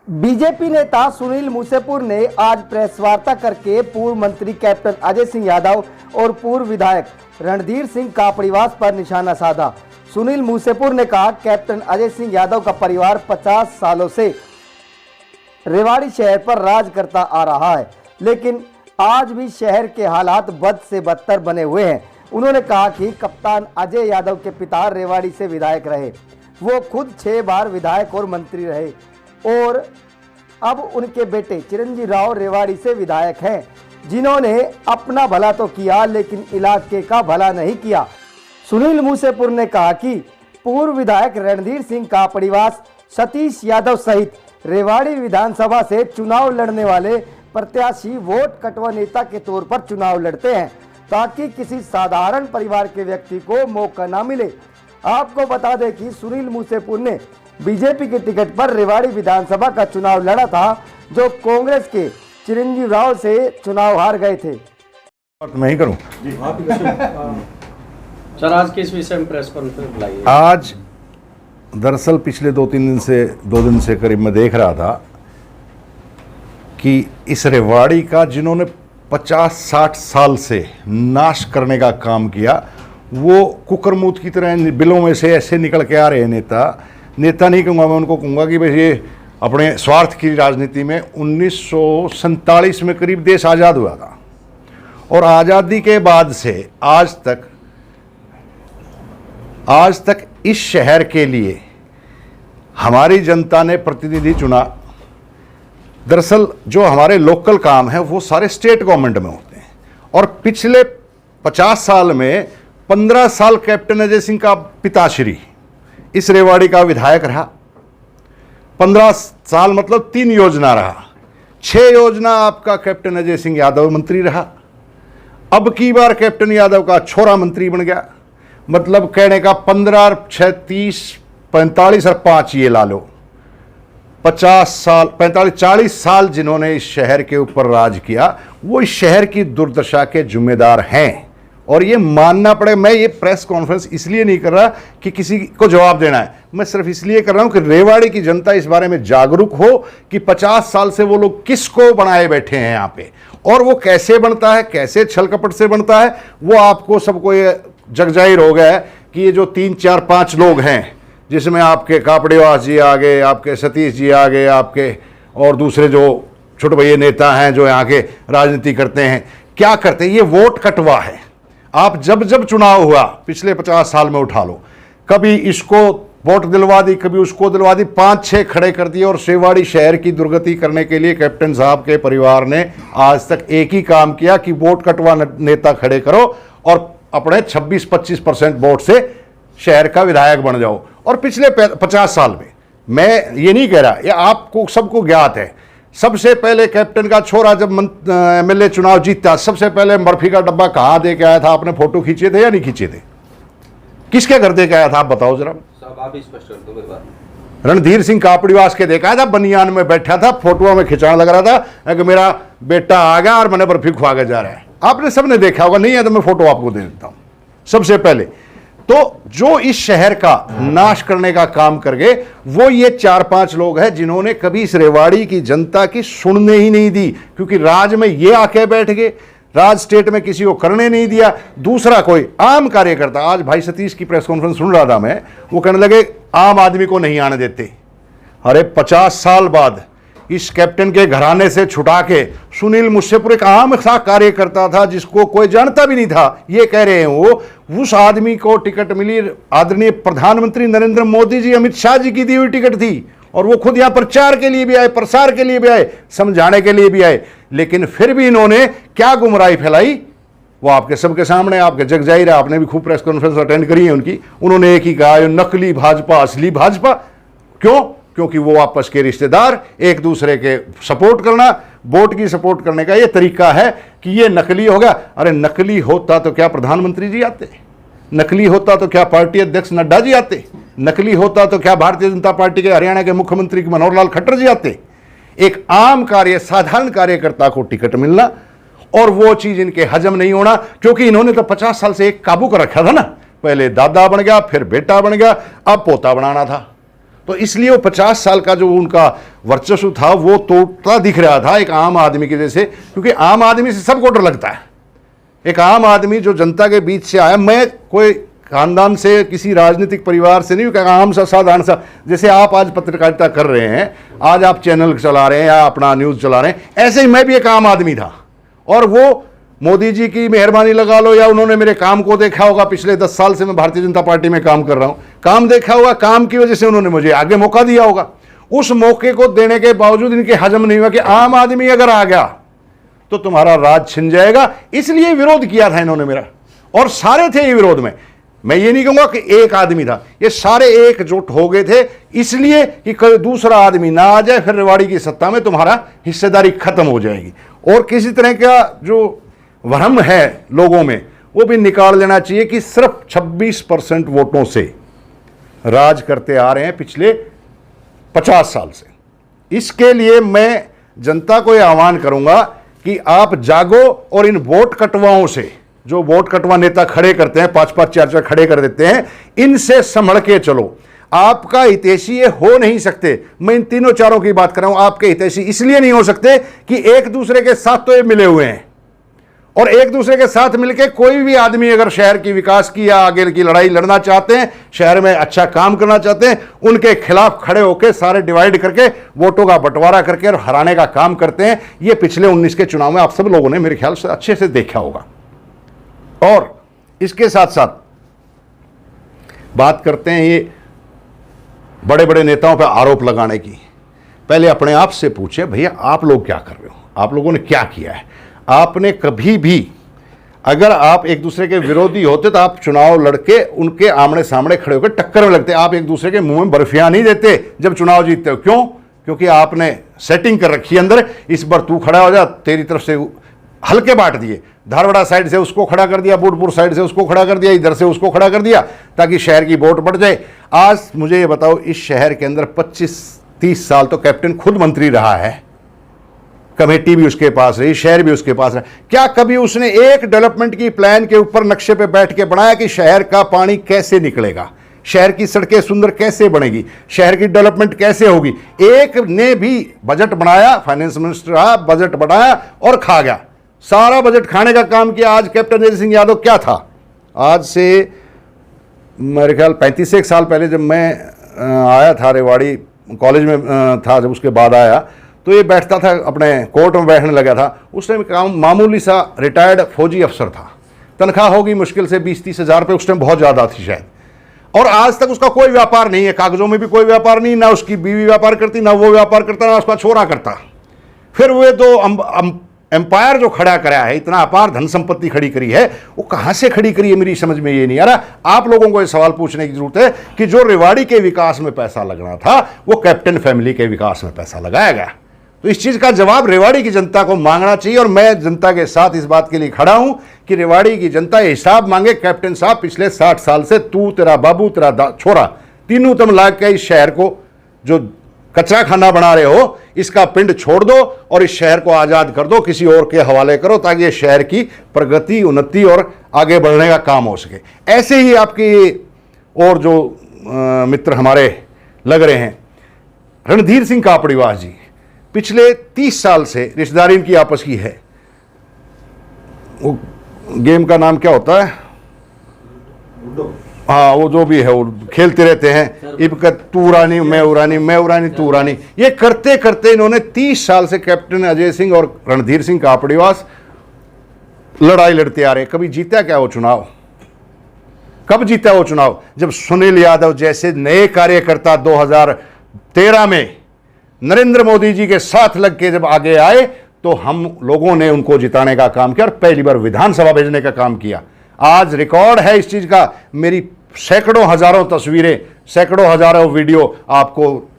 BJP नेता सुनील मूसेपुर ने आज प्रेस वार्ता करके पूर्व मंत्री कैप्टन अजय सिंह यादव और पूर्व विधायक रणधीर सिंह कापड़ीवास पर निशाना साधा। सुनील मूसेपुर ने कहा, कैप्टन अजय सिंह यादव का परिवार 50 सालों से रेवाड़ी शहर पर राज करता आ रहा है, लेकिन आज भी शहर के हालात बद से बदतर बने हुए हैं। उन्होंने कहा कि कप्तान अजय यादव के पिता रेवाड़ी से विधायक रहे, वो खुद 6 बार विधायक और मंत्री रहे और अब उनके बेटे चिरंजीव राव रेवाड़ी से विधायक हैं, जिन्होंने अपना भला तो किया लेकिन इलाके का भला नहीं किया। सुनील मूसेपुर ने कहा कि पूर्व विधायक रणधीर सिंह कापड़ीवास, सतीश यादव सहित रेवाड़ी विधानसभा से चुनाव लड़ने वाले प्रत्याशी वोट कटवा नेता के तौर पर चुनाव लड़ते हैं ताकि किसी साधारण परिवार के व्यक्ति को मौका ना मिले। आपको बता दें कि सुनील मूसेपुर ने बीजेपी के टिकट पर रेवाड़ी विधानसभा का चुनाव लड़ा था, जो कांग्रेस के चिरंजीव राव से चुनाव हार गए थे। मैं ही करूं सर, आज किस विषय में प्रेस कॉन्फ्रेंस बुलाई है? आज दरअसल पिछले 2 दिन से करीब मैं देख रहा था कि इस रेवाड़ी का जिन्होंने 50-60 साल से नाश करने का काम किया, वो कुकरमूत की तरह बिलों में से ऐसे निकल के आ रहे हैं। नेता नहीं कहूँगा मैं, उनको कहूँगा कि भाई ये अपने स्वार्थ की राजनीति में 1947 में करीब देश आज़ाद हुआ था और आज़ादी के बाद से आज तक इस शहर के लिए हमारी जनता ने प्रतिनिधि चुना। दरअसल जो हमारे लोकल काम है वो सारे स्टेट गवर्नमेंट में होते हैं और पिछले 50 साल में 15 साल कैप्टन अजय सिंह का पिताश्री इस रेवाड़ी का विधायक रहा। 15 साल मतलब 3 योजना रहा, 6 योजना आपका कैप्टन अजय सिंह यादव मंत्री रहा। अब की बार कैप्टन यादव का छोरा मंत्री बन गया, मतलब कहने का 15, 36, 45 और 5 ये ला लो, 50 साल 45-40 साल जिन्होंने इस शहर के ऊपर राज किया, वो इस शहर की दुर्दशा के जिम्मेदार हैं और ये मानना पड़े। मैं ये प्रेस कॉन्फ्रेंस इसलिए नहीं कर रहा कि किसी को जवाब देना है, मैं सिर्फ इसलिए कर रहा हूं कि रेवाड़ी की जनता इस बारे में जागरूक हो कि 50 साल से वो लोग किसको बनाए बैठे हैं यहाँ पे और वो कैसे बनता है, कैसे छल कपट से बनता है, वो आपको सबको ये जगजाहिर हो गया है कि ये जो 3, 4, 5 लोग हैं, जिसमें आपके कापड़ीवास जी आ गए, आपके सतीश जी आ गए, आपके और दूसरे जो छोटे भैया नेता हैं जो यहाँ के राजनीति करते हैं, क्या करते हैं, ये वोट कटवा है। आप जब चुनाव हुआ पिछले 50 साल में उठा लो, कभी इसको वोट दिलवा दी, कभी उसको दिलवा दी, 5-6 खड़े कर दिए और रेवाड़ी शहर की दुर्गति करने के लिए कैप्टन साहब के परिवार ने आज तक एक ही काम किया कि वोट कटवा नेता खड़े करो और अपने 26-25% वोट से शहर का विधायक बन जाओ। और पिछले 50 साल में, मैं ये नहीं कह रहा, ये आपको सबको ज्ञात है, सबसे पहले कैप्टन का छोरा जब एमएलए चुनाव जीता, सबसे पहले बर्फी का डब्बा कहाँ दे के आया था? आपने फोटो खींचे थे या नहीं खींचे थे? किसके घर दे के आया था आप बताओ जरा। आप स्पष्ट कर दो मेरी बात। रणधीर सिंह कापड़ीवास के देखा था, बनियान में बैठा था, फोटो में खिंचाने लग रहा था कि मेरा बेटा आ गया और मैंने बर्फी खुआ के जा रहा है। आपने सबने देखा होगा, नहीं है तो मैं फोटो आपको दे देता हूं। सबसे पहले तो जो इस शहर का नाश करने का काम कर गए वो ये 4-5 लोग हैं जिन्होंने कभी इस रेवाड़ी की जनता की सुनने ही नहीं दी, क्योंकि राज में ये आके बैठ गए, राज स्टेट में किसी को करने नहीं दिया। दूसरा कोई आम कार्यकर्ता, आज भाई सतीश की प्रेस कॉन्फ्रेंस सुन रहा था मैं, वो कहने लगे आम आदमी को नहीं आने देते। अरे 50 साल बाद इस कैप्टन के घराने से छुटा के सुनील मूसेपुर एक आम सा कार्यकर्ता था जिसको कोई जानता भी नहीं था, ये कह रहे हैं वो, उस आदमी को टिकट मिली, आदरणीय प्रधानमंत्री नरेंद्र मोदी जी, अमित शाह जी की दी हुई टिकट थी और वो खुद यहाँ प्रचार के लिए भी आए, प्रसार के लिए भी आए, समझाने के लिए भी आए, लेकिन फिर भी इन्होंने क्या गुमराही फैलाई वो आपके सबके सामने, आपके जग जाहिर है। आपने भी खूब प्रेस कॉन्फ्रेंस अटेंड करी है उनकी। उन्होंने एक ही कहा, नकली भाजपा असली भाजपा। क्यों? क्योंकि वो आपस के रिश्तेदार एक दूसरे के सपोर्ट करना, वोट की सपोर्ट करने का ये तरीका है कि ये नकली हो गया। अरे नकली होता तो क्या प्रधानमंत्री जी आते? नकली होता तो क्या पार्टी अध्यक्ष नड्डा जी आते? नकली होता तो क्या भारतीय जनता पार्टी के हरियाणा के मुख्यमंत्री मनोहर लाल खट्टर जी आते? एक आम साधारण कार्यकर्ता को टिकट मिलना और वो चीज इनके हजम नहीं होना, क्योंकि इन्होंने तो 50 साल से एक काबू कर रखा था ना। पहले दादा बन गया, फिर बेटा बन गया, अब पोता बनाना था। तो इसलिए वो 50 साल का जो उनका वर्चस्व था वो तोड़ता दिख रहा था एक आम आदमी के जैसे, क्योंकि आम आदमी से सबको डर लगता है। एक आम आदमी जो जनता के बीच से आया, मैं कोई खानदान से किसी राजनीतिक परिवार से नहीं, आम सा साधारण सा, जैसे आप आज पत्रकारिता कर रहे हैं, आज आप चैनल चला रहे हैं या अपना न्यूज़ चला रहे हैं, ऐसे ही मैं भी एक आम आदमी था। और वो मोदी जी की मेहरबानी लगा लो या उन्होंने मेरे काम को देखा होगा, पिछले 10 साल से मैं भारतीय जनता पार्टी में काम कर रहा हूं, काम देखा होगा, काम की वजह से उन्होंने मुझे आगे मौका दिया होगा। उस मौके को देने के बावजूद इनके हजम नहीं हुआ कि आम आदमी अगर आ गया तो तुम्हारा राज छिन जाएगा, इसलिए विरोध किया था इन्होंने मेरा। और सारे थे ये विरोध में, मैं ये नहीं कहूंगा कि एक आदमी था, ये सारे एकजुट हो गए थे इसलिए कि कोई दूसरा आदमी ना आ जाए, फिर रेवाड़ी की सत्ता में तुम्हारा हिस्सेदारी खत्म हो जाएगी। और किसी तरह का जो वहम है लोगों में वो भी निकाल लेना चाहिए कि सिर्फ 26% वोटों से राज करते आ रहे हैं पिछले 50 साल से। इसके लिए मैं जनता को यह आह्वान करूंगा कि आप जागो और इन वोट कटवाओं से, जो वोट कटवा नेता खड़े करते हैं, 5-5 4-4 खड़े कर देते हैं, इनसे संभल के चलो। आपका हितैषी ये हो नहीं सकते। मैं इन तीनों चारों की बात कर रहा हूं। आपके हितैषी इसलिए नहीं हो सकते कि एक दूसरे के साथ तो ये मिले हुए हैं, और एक दूसरे के साथ मिलकर कोई भी आदमी अगर शहर की विकास की या आगे की लड़ाई लड़ना चाहते हैं, शहर में अच्छा काम करना चाहते हैं, उनके खिलाफ खड़े होकर सारे डिवाइड करके वोटों का बंटवारा करके और हराने का काम करते हैं। ये पिछले 19 के चुनाव में आप सब लोगों ने मेरे ख्याल से अच्छे से देखा होगा। और इसके साथ साथ बात करते हैं ये बड़े बड़े नेताओं पर आरोप लगाने की। पहले अपने आप से पूछे, भैया आप लोग क्या कर रहे हो, आप लोगों ने क्या किया है? आपने कभी भी, अगर आप एक दूसरे के विरोधी होते तो आप चुनाव लड़के उनके आमने सामने खड़े होकर टक्कर में लगते। आप एक दूसरे के मुंह में बर्फियां नहीं देते जब चुनाव जीतते हो। क्यों? क्योंकि आपने सेटिंग कर रखी है अंदर, इस बार तू खड़ा हो जा, तेरी तरफ से हल्के बांट दिए, धारवाड़ा साइड से उसको खड़ा कर दिया, बूटपुर साइड से उसको खड़ा कर दिया, इधर से उसको खड़ा कर दिया, ताकि शहर की वोट बढ़ जाए। आज मुझे ये बताओ, इस शहर के अंदर 25-30 साल तो कैप्टन खुद मंत्री रहा है, कमेटी भी उसके पास रही, शहर भी उसके पास रहा। क्या कभी उसने एक डेवलपमेंट की प्लान के ऊपर नक्शे पे बैठ के बनाया कि शहर का पानी कैसे निकलेगा, शहर की सड़कें सुंदर कैसे बनेगी, शहर की डेवलपमेंट कैसे होगी? एक ने भी बजट बनाया, फाइनेंस मिनिस्टर रहा, बजट बनाया और खा गया, सारा बजट खाने का काम किया। आज कैप्टन अजय सिंह यादव क्या था? आज से मेरे ख्याल 35 साल पहले जब मैं आया था, रेवाड़ी कॉलेज में था, जब उसके बाद आया तो ये बैठता था, अपने कोर्ट में बैठने लगा था। उस टाइम काम मामूली सा रिटायर्ड फौजी अफसर था, तनख्वाह होगी मुश्किल से 20-30 हज़ार रुपये, उस टाइम बहुत ज़्यादा थी शायद। और आज तक उसका कोई व्यापार नहीं है, कागजों में भी कोई व्यापार नहीं, ना उसकी बीवी व्यापार करती, ना वो व्यापार करता, ना उसका छोरा करता। फिर वे तो एम्पायर जो खड़ा कराया है, इतना अपार धन संपत्ति खड़ी करी है, वो कहां से खड़ी करी है मेरी समझ में ये नहीं आ रहा। आप लोगों को ये सवाल पूछने की जरूरत है कि जो रेवाड़ी के विकास में पैसा लगना था वो कैप्टन फैमिली के विकास में पैसा लगाया गया। तो इस चीज का जवाब रेवाड़ी की जनता को मांगना चाहिए। और मैं जनता के साथ इस बात के लिए खड़ा हूं कि रेवाड़ी की जनता ये हिसाब मांगे, कैप्टन साहब पिछले 60 साल से तू, तेरा बाबू, तेरा छोरा, तीनों तुम लाग के इस शहर को जो कचरा खाना बना रहे हो, इसका पिंड छोड़ दो और इस शहर को आज़ाद कर दो, किसी और के हवाले करो, ताकि ये शहर की प्रगति, उन्नति और आगे बढ़ने का काम हो सके। ऐसे ही आपकी और जो मित्र हमारे लग रहे हैं, रणधीर सिंह कापड़ीवास जी, पिछले 30 साल से रिश्तेदारी इनकी आपस की है। वो गेम का नाम क्या होता है? हाँ, वो जो भी है वो खेलते रहते हैं, इबकत तू रानी मैं उरानी, मैं उरानी तू रानी। ये करते करते इन्होंने 30 साल से कैप्टन अजय सिंह और रणधीर सिंह कापड़ीवास लड़ाई लड़ते आ रहे। कभी जीता क्या वो चुनाव? कब जीता वो चुनाव? जब सुनील यादव जैसे नए कार्यकर्ता 2013 में नरेंद्र मोदी जी के साथ लग के जब आगे आए तो हम लोगों ने उनको जिताने का काम किया और पहली बार विधानसभा भेजने का काम किया। आज रिकॉर्ड है इस चीज का, मेरी सैकड़ों हजारों तस्वीरें, सैकड़ों हजारों वीडियो आपको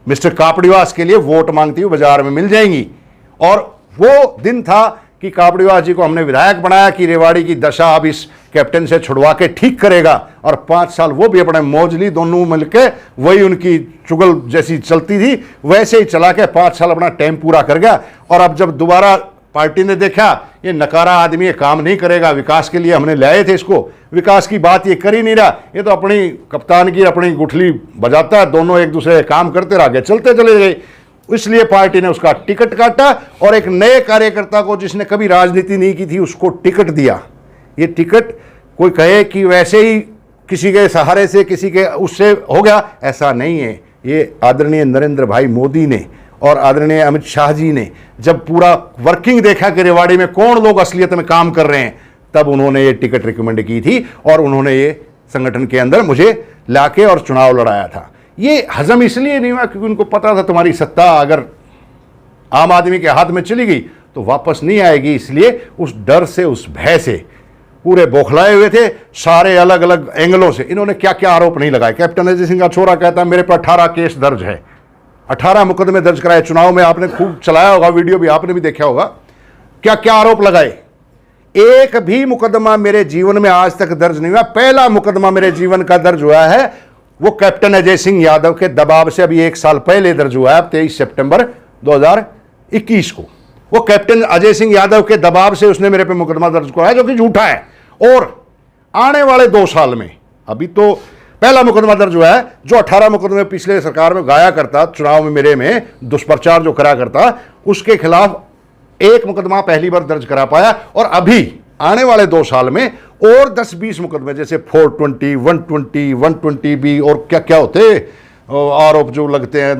मिस्टर कापड़ीवास के लिए वोट मांगती हुई बाजार में मिल जाएंगी। और वो दिन था कि कापड़ीवास जी को हमने विधायक बनाया कि रेवाड़ी की दशा अब इस कैप्टन से छुड़वा के ठीक करेगा। और 5 साल वो भी अपने मौजली दोनों मिलकर, वही उनकी चुगल जैसी चलती थी वैसे ही चला के 5 साल अपना टाइम पूरा कर गया। और अब जब दोबारा पार्टी ने देखा ये नकारा आदमी ये काम नहीं करेगा, विकास के लिए हमने लाए थे इसको, विकास की बात ये कर ही नहीं रहा, ये तो अपनी कप्तान की अपनी गुठली बजाता है, दोनों एक दूसरे काम करते रह गए, चलते चले गए। इसलिए पार्टी ने उसका टिकट काटा और एक नए कार्यकर्ता को जिसने कभी राजनीति नहीं की थी उसको टिकट दिया। ये टिकट कोई कहे कि वैसे ही किसी के सहारे से किसी के उससे हो गया, ऐसा नहीं है। ये आदरणीय नरेंद्र भाई मोदी ने और आदरणीय अमित शाह जी ने जब पूरा वर्किंग देखा कि रेवाड़ी में कौन लोग असलियत में काम कर रहे हैं, तब उन्होंने ये टिकट रिकमेंड की थी और उन्होंने ये संगठन के अंदर मुझे लाके और चुनाव लड़ाया था। ये हजम इसलिए नहीं हुआ क्योंकि उनको पता था तुम्हारी सत्ता अगर आम आदमी के हाथ में चली गई तो वापस नहीं आएगी, इसलिए उस डर से उस भय से पूरे बौखलाए हुए थे। सारे अलग अलग एंगलों से इन्होंने क्या क्या आरोप नहीं लगाए। कैप्टन अजय सिंह का छोरा कहता है मेरे पर 18 केस दर्ज है, 18 मुकदमे दर्ज कराए। चुनाव में आपने खूब चलाया होगा, वीडियो भी आपने भी देखा होगा, क्या क्या आरोप लगाए। एक भी मुकदमा मेरे जीवन में आज तक दर्ज नहीं हुआ। पहला मुकदमा मेरे जीवन का दर्ज हुआ है वो कैप्टन अजय सिंह यादव के दबाव से अभी 1 साल पहले दर्ज हुआ है, 23 सितंबर 2021 को। वो कैप्टन अजय सिंह यादव के दबाव से उसने मेरे पे मुकदमा दर्ज कराया जो कि झूठा है। और आने वाले 2 साल में अभी तो पहला मुकदमा दर्ज हुआ है, जो 18 मुकदमे पिछले सरकार में गाया करता, चुनाव में मेरे में दुष्प्रचार जो करा करता, उसके खिलाफ एक मुकदमा पहली बार दर्ज करा पाया। और अभी आने वाले 2 साल में और 10-20 मुकदमे जैसे 420, 120, 120B और क्या क्या होते आरोप जो लगते हैं,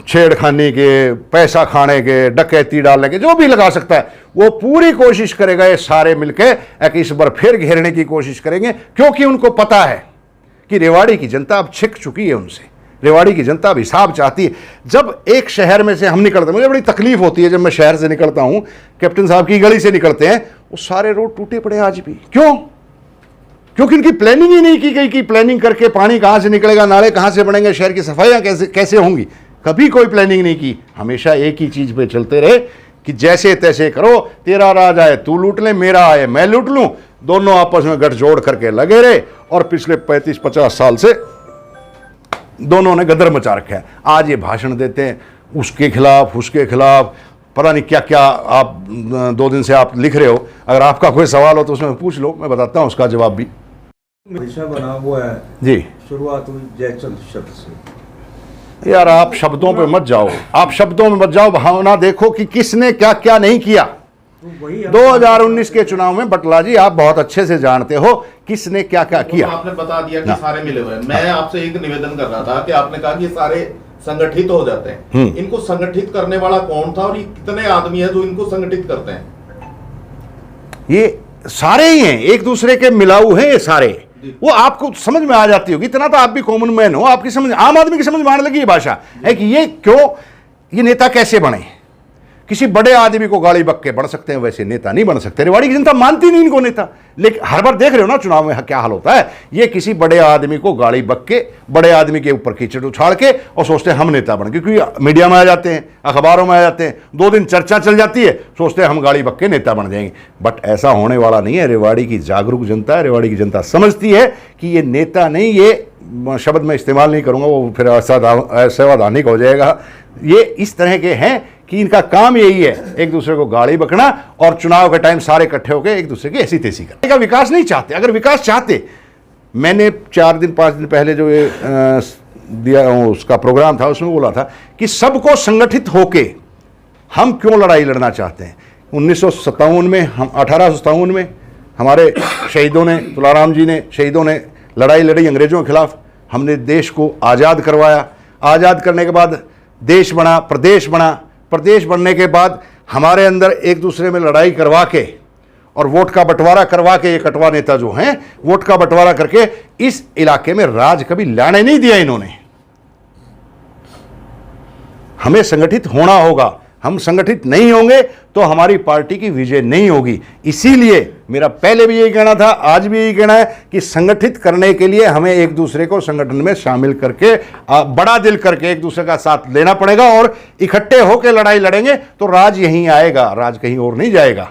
छेड़खानी के, पैसा खाने के, डकैती डालने के, जो भी लगा सकता है वो पूरी कोशिश करेगा। ये सारे मिलकर इस बार फिर घेरने की कोशिश करेंगे क्योंकि उनको पता है कि रेवाड़ी की जनता अब छिक चुकी है उनसे। रेवाड़ी की जनता अब हिसाब चाहती है। जब एक शहर में से हम निकलते हैं, मुझे बड़ी तकलीफ होती है जब मैं शहर से निकलता हूं, कैप्टन साहब की गली से निकलते हैं, वो सारे रोड टूटे पड़े आज भी। क्यों? क्योंकि इनकी प्लानिंग ही नहीं की गई कि प्लानिंग करके पानी कहां से निकलेगा, नाले कहां से बनेंगे, शहर की सफाइयां कैसे होंगी। कभी कोई प्लानिंग नहीं की। हमेशा एक ही चीज पे चलते रहे कि जैसे तैसे करो, तेरा राज आए तू लूट ले, मेरा आए मैं लूट लूं, दोनों आपस में गठजोड़ करके लगे रहे। और पिछले 35-50 साल से दोनों ने गदर मचा रखा है। आज ये भाषण देते हैं उसके खिलाफ, उसके खिलाफ, पता नहीं क्या क्या। आप 2 दिन से आप लिख रहे हो, अगर आपका कोई सवाल हो तो उसमें पूछ लो, मैं बताता हूँ उसका जवाब भी। विषय बना हुआ है जी, शुरुआत हुई जयचंद शब्द से। यार आप शब्दों पे मत जाओ, आप शब्दों में मत जाओ, भावना देखो कि किसने क्या क्या नहीं किया। 2019 के चुनाव में बटला जी आप बहुत अच्छे से जानते हो किसने क्या क्या किया। आपने बता दिया कि सारे मिले हुए हैं। मैं आपसे एक निवेदन कर रहा था कि आपने कहा कि सारे संगठित हो जाते हैं। इनको संगठित करने वाला कौन था और ये कितने आदमी है जो इनको संगठित करते हैं? ये सारे ही हैं, एक दूसरे के मिलाऊ हैं ये सारे। वो आपको समझ में आ जाती होगी, इतना तो आप भी कॉमन मैन हो, आपकी समझ, आम आदमी की समझ में आने लगी ये भाषा है कि ये क्यों, ये नेता कैसे बने। किसी बड़े आदमी को गाड़ी बक के बढ़ सकते हैं, वैसे नेता नहीं बन सकते। रेवाड़ी की जनता मानती नहीं इनको नेता। लेकिन हर बार देख रहे हो ना चुनाव में क्या हाल होता है। ये किसी बड़े आदमी को गाड़ी बक के, बड़े आदमी के ऊपर कीचड़ उछाड़ के और सोचते हैं हम नेता बन, क्योंकि मीडिया में आ जाते हैं, अखबारों में आ जाते हैं, 2 दिन चर्चा चल जाती है, सोचते हैं हम गाड़ी बक के नेता बन जाएंगे। बट ऐसा होने वाला नहीं है। रेवाड़ी की जागरूक जनता है, रेवाड़ी की जनता समझती है कि ये नेता नहीं, ये शब्द मैं इस्तेमाल नहीं करूंगा, वो फिर असावधानिक हो जाएगा। ये इस तरह के हैं कि इनका काम यही है, एक दूसरे को गाड़ी बकना और चुनाव के टाइम सारे इकट्ठे होकर एक दूसरे की ऐसी तैसी करने का। विकास नहीं चाहते। अगर विकास चाहते, मैंने 4 दिन 5 दिन पहले जो ये दिया उसका प्रोग्राम था उसमें बोला था कि सबको संगठित होके हम क्यों लड़ाई लड़ना चाहते हैं। 1957 में, हम 1857 में हमारे शहीदों ने, तुलाराम जी ने, शहीदों ने लड़ाई लड़ी अंग्रेजों के खिलाफ। हमने देश को आज़ाद करवाया। आज़ाद करने के बाद देश बना, प्रदेश बना। प्रदेश बनने के बाद हमारे अंदर एक दूसरे में लड़ाई करवा के और वोट का बंटवारा करवा के, ये कटवा नेता जो हैं वोट का बंटवारा करके इस इलाके में राज कभी लाने नहीं दिया इन्होंने। हमें संगठित होना होगा। हम संगठित नहीं होंगे तो हमारी पार्टी की विजय नहीं होगी। इसीलिए मेरा पहले भी यही कहना था, आज भी यही कहना है कि संगठित करने के लिए हमें एक दूसरे को संगठन में शामिल करके, बड़ा दिल करके एक दूसरे का साथ लेना पड़ेगा और इकट्ठे होकर लड़ाई लड़ेंगे तो राज यहीं आएगा, राज कहीं और नहीं जाएगा।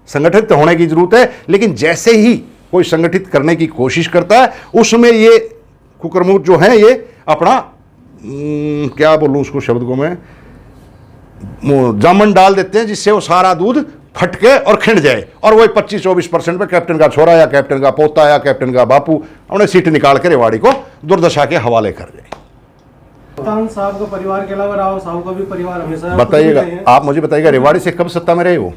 संगठित होने की जरूरत है। लेकिन जैसे ही कोई संगठित करने की कोशिश करता है उसमें ये कुकरमुख जो है ये अपना क्या बोलूं उसको शब्द को मैं, जामन डाल देते हैं जिससे वो सारा दूध फटके और खिंड जाए, और वही 25-24% पे कैप्टन का छोरा या कैप्टन का पोता या कैप्टन का बापू उन्हें सीट निकाल के रेवाड़ी को दुर्दशा के हवाले कर जाए। कप्तान साहब का परिवार के अलावा राव साहब का भी परिवार हमेशा बताइएगा, आप मुझे बताइएगा रेवाड़ी से कब सत्ता में रहे हो?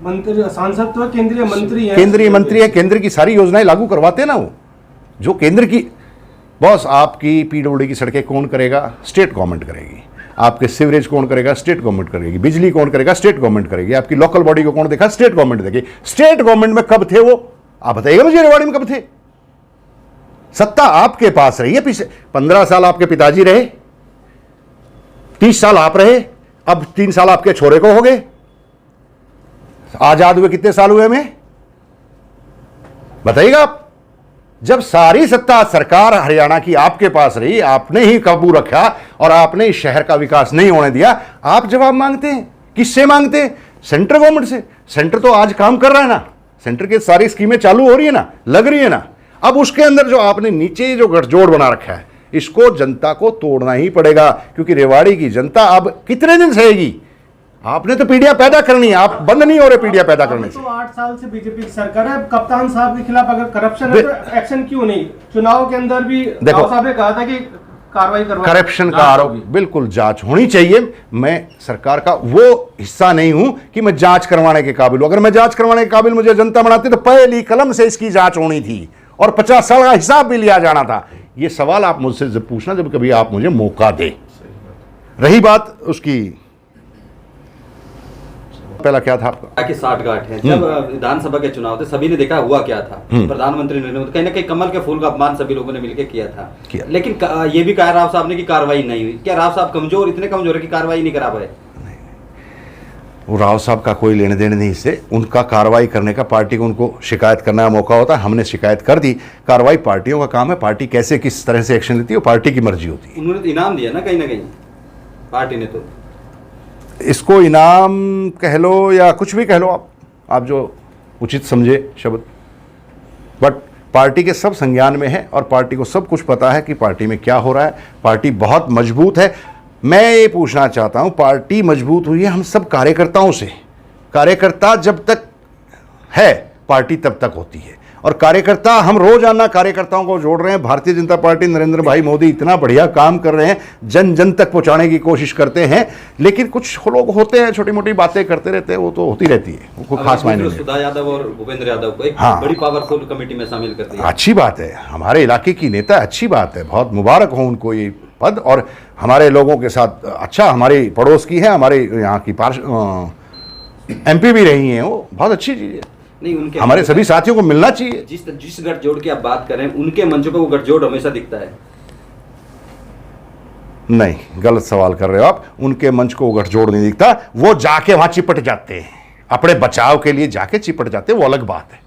मंत्री सांसद तो केंद्रीय मंत्री है, केंद्रीय मंत्री है, केंद्र की सारी योजनाएं लागू करवाते हैं ना वो, जो केंद्र की। बॉस, आपकी पीडब्ल्यूडी की सड़कें कौन करेगा? स्टेट गवर्नमेंट करेगी। आपके सीवरेज कौन करेगा? स्टेट गवर्नमेंट करेगी। बिजली कौन करेगा? स्टेट गवर्नमेंट करेगी। आपकी लोकल बॉडी को कौन देखा? स्टेट गवर्नमेंट देगी। स्टेट गवर्नमेंट में कब थे वो? आप बताइएगा मुझे, रेवाड़ी में कब थे? सत्ता आपके पास रही है। पीछे 15 साल आपके पिताजी रहे, 30 साल आप रहे, अब 3 साल आपके छोरे को हो गए। आजाद हुए कितने साल हुए हमें? बताइएगा आप। जब सारी सत्ता सरकार हरियाणा की आपके पास रही, आपने ही काबू रखा और आपने इस शहर का विकास नहीं होने दिया, आप जवाब मांगते हैं। किससे मांगते हैं? सेंट्रल गवर्नमेंट से। सेंटर तो आज काम कर रहा है ना, सेंटर की सारी स्कीमें चालू हो रही है ना, लग रही है ना। अब उसके अंदर जो आपने नीचे जो गठजोड़ बना रखा है, इसको जनता को तोड़ना ही पड़ेगा, क्योंकि रेवाड़ी की जनता अब कितने दिन सहेगी? आपने तो पीढ़ियां पैदा करनी है, आप बंद नहीं हो रहे पीढ़ियां पैदा करने से। तो 8 साल से बीजेपी की सरकार है। कप्तान साहब के खिलाफ अगर करप्शन है तो एक्शन क्यों नहीं? चुनाव के अंदर भी राव साहब ने कहा था कि कार्रवाई करवा, करप्शन का आरोप बिल्कुल जांच होनी चाहिए। मैं सरकार का वो हिस्सा नहीं हूं कि मैं जांच करवाने के काबिल हूं। अगर मैं जांच करवाने के काबिल मुझे जनता बनाती तो पहली कलम से इसकी जांच होनी थी और 50 साल का हिसाब भी लिया जाना था। ये सवाल आप मुझसे जब पूछना जब कभी आप मुझे मौका दे। रही बात उसकी, पहला क्या था आपका कि 60 गांठ है। जब विधानसभा के चुनाव थे, सभी ने देखा हुआ क्या था। प्रधानमंत्री नरेंद्र मोदी कहीं ना कहीं कमल के फूल का अपमान सभी लोगों ने मिलकर किया था। लेकिन ये भी कहा राव साहब ने कि कार्रवाई नहीं हुई। क्या राव साहब कमजोर, इतने कमजोर है कि कार्रवाई नहीं करा पाए? वो राव साहब का कोई लेने देने नहीं इससे। उनका कार्रवाई करने का पार्टी को उनको शिकायत करने का मौका होता है। हमने शिकायत कर दी। कार्रवाई पार्टियों का काम है। पार्टी कैसे किस तरह से एक्शन लेती है वो पार्टी की मर्जी होती है। उन्होंने तो इनाम दिया ना कहीं पार्टी ने। तो इसको इनाम कह लो या कुछ भी कह लो, आप जो उचित समझे शब्द, बट पार्टी के सब संज्ञान में है और पार्टी को सब कुछ पता है कि पार्टी में क्या हो रहा है। पार्टी बहुत मजबूत है। मैं ये पूछना चाहता हूं, पार्टी मजबूत हुई है हम सब कार्यकर्ताओं से। कार्यकर्ता जब तक है पार्टी तब तक होती है, और कार्यकर्ता, हम रोजाना कार्यकर्ताओं को जोड़ रहे हैं। भारतीय जनता पार्टी, नरेंद्र भाई मोदी इतना बढ़िया काम कर रहे हैं, जन जन तक पहुंचाने की कोशिश करते हैं। लेकिन कुछ लोग होते हैं छोटी मोटी बातें करते रहते हैं, वो तो होती रहती है, वो कोई खास मायने नहीं। सुधा यादव और भूपेंद्र यादव को एक बड़ी पावरफुल कमेटी में शामिल कर दिया। अच्छी बात है, हमारे इलाके की नेता, अच्छी बात है, बहुत मुबारक हो उनको ये पद। और हमारे लोगों के साथ अच्छा, हमारी पड़ोस की है, हमारे यहाँ की MP भी रही हैं, वो बहुत अच्छी चीज़ है। नहीं, उनके हमारे सभी साथियों को मिलना चाहिए। जिस गठजोड़ की आप बात करें, उनके मंचों पे वो गठजोड़ हमेशा दिखता है। नहीं, गलत सवाल कर रहे हो आप। उनके मंच को गठजोड़ नहीं दिखता, वो जाके वहां चिपट जाते हैं, अपने बचाव के लिए जाके चिपट जाते हैं, वो अलग बात है।